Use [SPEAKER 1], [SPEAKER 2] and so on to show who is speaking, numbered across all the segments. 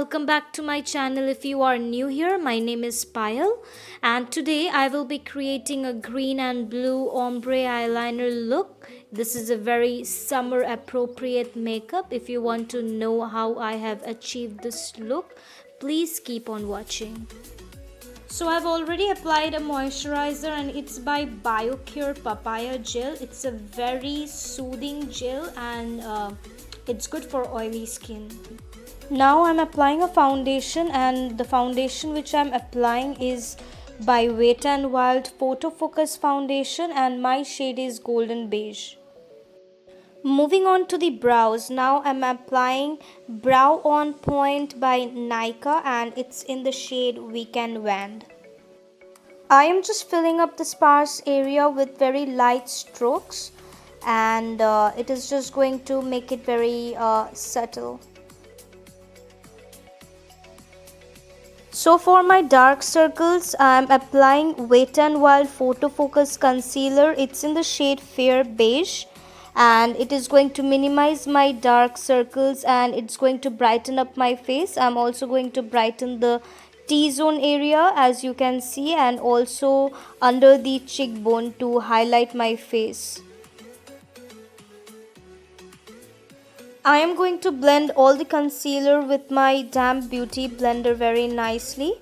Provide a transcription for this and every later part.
[SPEAKER 1] welcome back to my channel. If you are new here, my name is Payal and today I will be creating a green and blue ombre eyeliner look. This is a very summer appropriate makeup. If you want to know how I have achieved this look, please keep on watching. So I've already applied a moisturizer and it's by BioCare Papaya Gel. It's a very soothing gel and it's good for oily skin. Now I'm applying a foundation and the foundation which I'm applying is by Wet n Wild Photo Focus Foundation and my shade is Golden Beige. Moving on to the brows, now I'm applying Brow On Point by Nykaa and it's in the shade Weekend Wand. I am just filling up the sparse area with very light strokes and it is just going to make it very subtle. So for my dark circles, I am applying Wet n Wild Photo Focus Concealer. It's in the shade Fair Beige and it is going to minimize my dark circles and it's going to brighten up my face. I'm also going to brighten the T-zone area as you can see and also under the cheekbone to highlight my face. I am going to blend all the concealer with my damp beauty blender very nicely.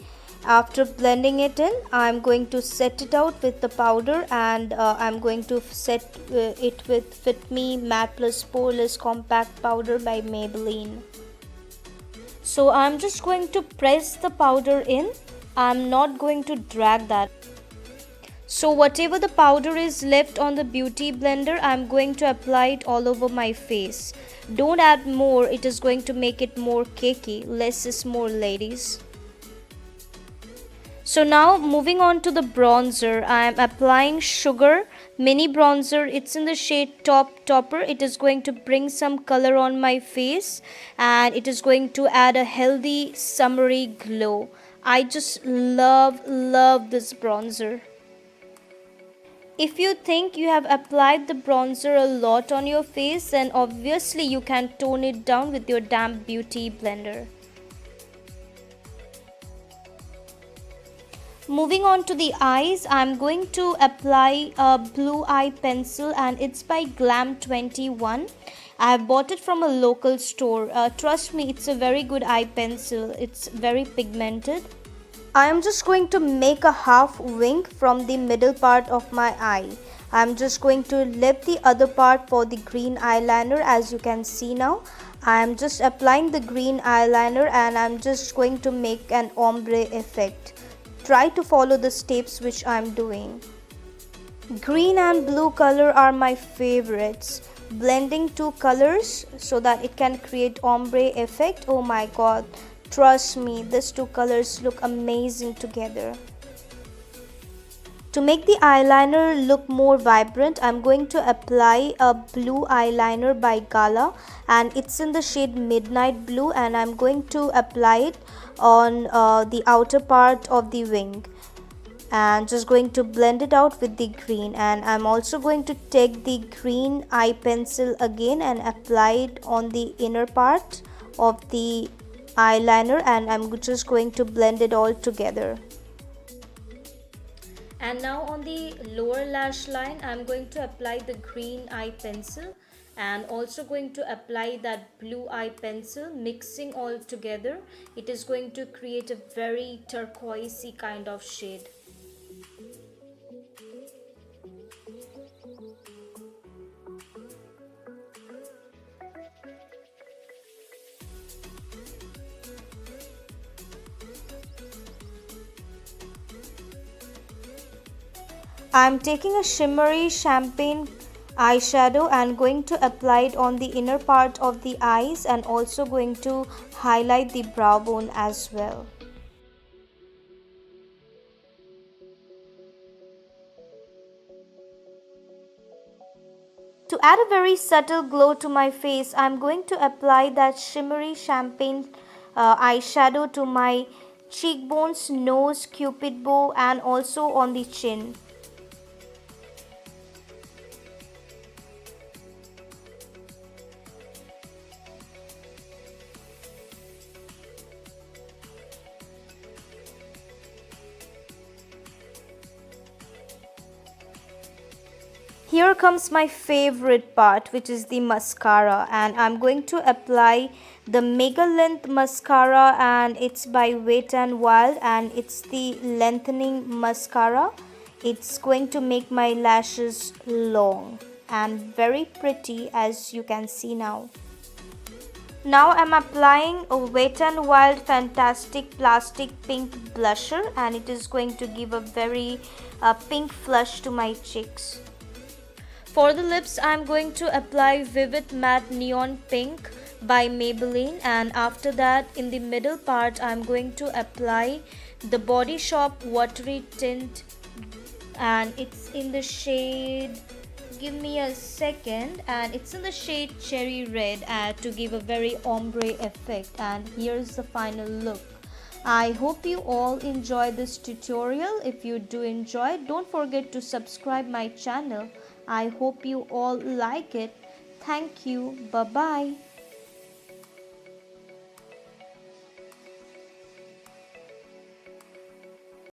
[SPEAKER 1] After blending it in, I am going to set it out with the powder and I am going to set it with Fit Me Matte Plus Poreless Compact Powder by Maybelline. So I am just going to press the powder in. I am not going to drag that. So whatever the powder is left on the beauty blender, I am going to apply it all over my face. Don't add more, it is going to make it more cakey. Less is more, ladies. So now moving on to the bronzer, I am applying Sugar Mini Bronzer. It's in the shade Top Topper. It is going to bring some color on my face and it is going to add a healthy summery glow. I just love this bronzer. If you think you have applied the bronzer a lot on your face, then obviously you can tone it down with your damp beauty blender. Moving on to the eyes, I am going to apply a blue eye pencil and it's by Glam 21. I have bought it from a local store. Trust me, it's a very good eye pencil. It's very pigmented. I am just going to make a half wink from the middle part of my eye. I am just going to lift the other part for the green eyeliner as you can see now. I am just applying the green eyeliner and I am just going to make an ombre effect. Try to follow the steps which I am doing. Green and blue color are my favorites. Blending two colors so that it can create ombre effect. Oh my god. Trust me, these two colors look amazing together. To make the eyeliner look more vibrant, I'm going to apply a blue eyeliner by GALI and it's in the shade Midnight Blue and I'm going to apply it on the outer part of the wing and just going to blend it out with the green, and I'm also going to take the green eye pencil again and apply it on the inner part of the eyeliner and I'm just going to blend it all together. And now on the lower lash line, I'm going to apply the green eye pencil and also going to apply that blue eye pencil, mixing all together. It is going to create a very turquoisey kind of shade. I am taking a shimmery champagne eyeshadow and going to apply it on the inner part of the eyes and also going to highlight the brow bone as well. To add a very subtle glow to my face, I am going to apply that shimmery champagne eyeshadow to my cheekbones, nose, cupid bow and also on the chin. here comes my favorite part, which is the mascara, and I'm going to apply the mega length mascara, and it's by Wet n Wild, and it's the lengthening mascara. It's going to make my lashes long and very pretty, as you can see now. Now I'm applying a Wet n Wild Fantastic Plastic Pink Blusher, and it is going to give a very pink flush to my cheeks. For the lips, I'm going to apply Vivid Matte Neon Pink by Maybelline, and after that in the middle part I'm going to apply the Body Shop Watery Tint, and it's in the shade, give me a second, and it's in the shade Cherry Red to give a very ombre effect. And here's the final look. I hope you all enjoy this tutorial. If you do enjoy, don't forget to subscribe my channel. I hope you all like it. Thank you. Bye bye.